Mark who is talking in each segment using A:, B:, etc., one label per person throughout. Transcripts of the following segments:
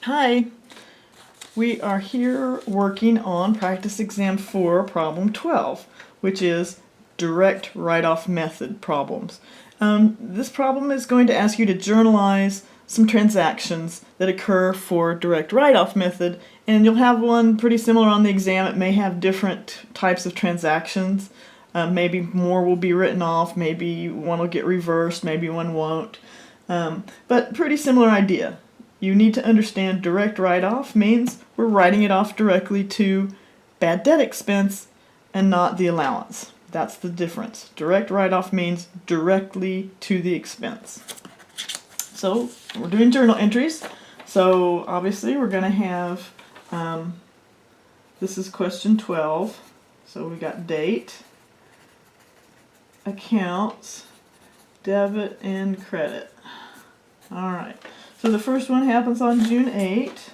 A: Hi, we are here working on practice exam 4, problem 12, which is direct write-off method problems. This problem is going to ask you to journalize some transactions that occur for direct write-off method, and you'll have one pretty similar on the exam. It may have different types of transactions. Maybe more will be written off, maybe one will get reversed, maybe one won't. But pretty similar idea. You need to understand direct write-off means we're writing it off directly to bad debt expense and not the allowance. That's the difference. Direct write-off means directly to the expense. So we're doing journal entries. So obviously we're going to have, this is question 12. So we got date, accounts, debit, and credit. All right. So the first one happens on June 8.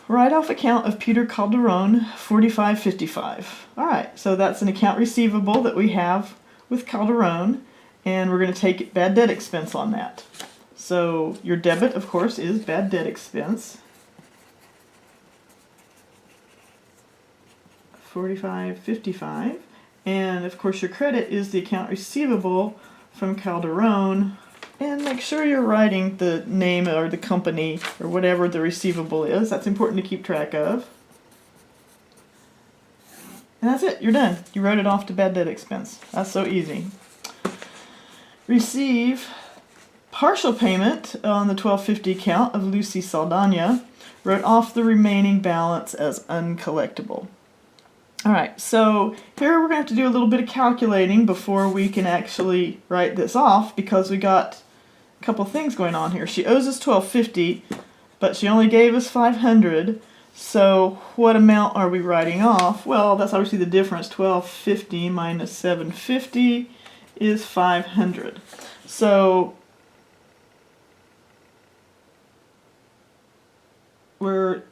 A: Write-off account of Peter Calderon, $45.55. All right, so that's an account receivable that we have with Calderon, and we're going to take bad debt expense on that. So your debit, of course, is bad debt expense. $45.55. And of course your credit is the account receivable from Calderon. And make sure you're writing the name or the company or whatever the receivable is. That's important to keep track of. And that's it. You're done. You wrote it off to bad debt expense. That's so easy. Receive partial payment on the $12.50 account of Lucy Saldana. Wrote off the remaining balance as uncollectible. Alright, so here we're going to have to do a little bit of calculating before we can actually write this off, because we got a couple things going on here. She owes us $12.50, but she only gave us $500, so what amount are we writing off? Well, that's obviously the difference. $12.50 minus $7.50 is $500. So we're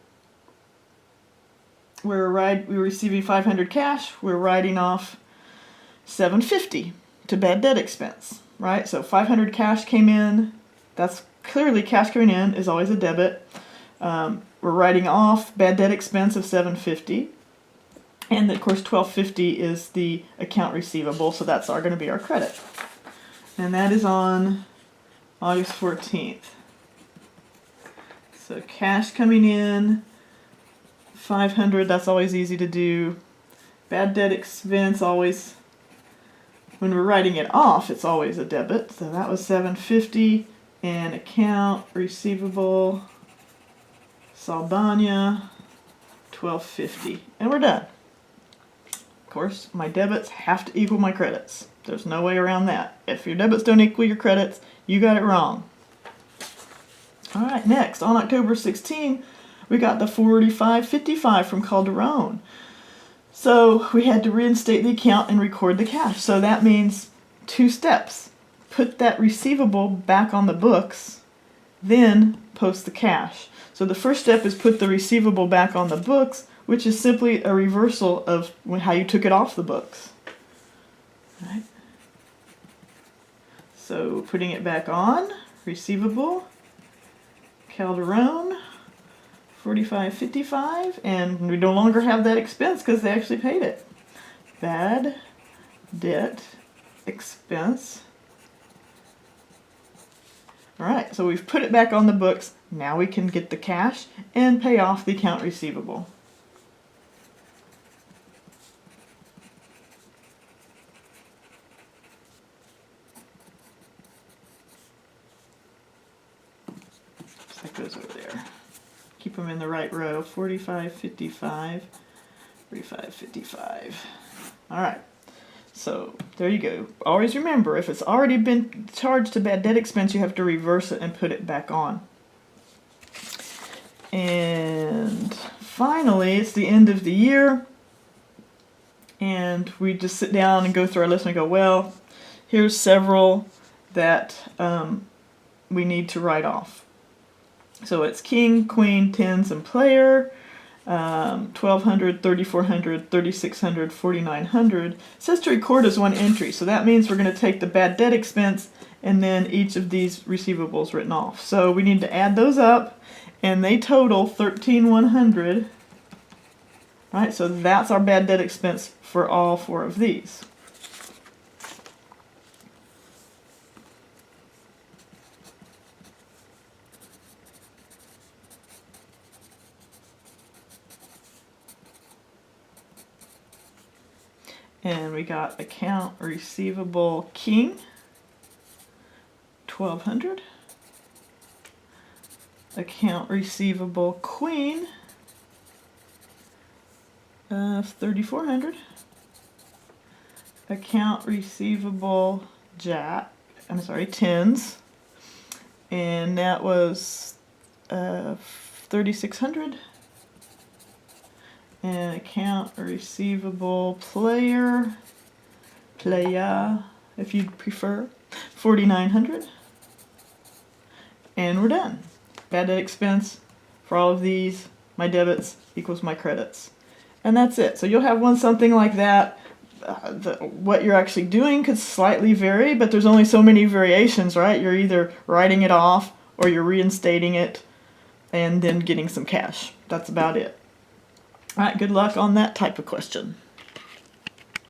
A: receiving $500 cash, we're writing off $750 to bad debt expense, right? So $500 cash came in, that's clearly cash coming in is always a debit. We're writing off bad debt expense of $750, and of course $12.50 is the account receivable, so that's going to be our credit. And that is on August 14th. So cash coming in, $500, that's always easy to do. Bad debt expense, always, when we're writing it off, it's always a debit. So that was $750, and account receivable, Saldana, $12.50, and we're done. Of course, my debits have to equal my credits. There's no way around that. If your debits don't equal your credits, you got it wrong. All right, next, on October 16, we got the $45.55 from Calderon. So we had to reinstate the account and record the cash. So that means two steps. Put that receivable back on the books, then post the cash. So the first step is put the receivable back on the books, which is simply a reversal of how you took it off the books. Right? So putting it back on, receivable, Calderon, $45.55, and we no longer have that expense because they actually paid it. Bad debt expense. Alright, so we've put it back on the books. Now we can get the cash and pay off the account receivable. So that goes over there. Keep them in the right row. $45.55, $45.55. All right. So there you go. Always remember, if it's already been charged to bad debt expense, you have to reverse it and put it back on. And finally, it's the end of the year, and we just sit down and go through our list and go, well, here's several that we need to write off. So it's king, queen, tens, and player. $1,200, $3,400, $3,600, $4,900. It says to record as one entry, so that means we're going to take the bad debt expense and then each of these receivables written off. So we need to add those up, and they total $13,100. Right, so that's our bad debt expense for all four of these. And we got account receivable king, $1,200. Account receivable queen, $3,400. Account receivable jack, tens, and that was $3,600. And account receivable playa, if you'd prefer, $4,900. And we're done. Bad debt expense for all of these, my debits equals my credits. And that's it. So you'll have one something like that. What you're actually doing could slightly vary, but there's only so many variations, right? You're either writing it off or you're reinstating it and then getting some cash. That's about it. All right, good luck on that type of question.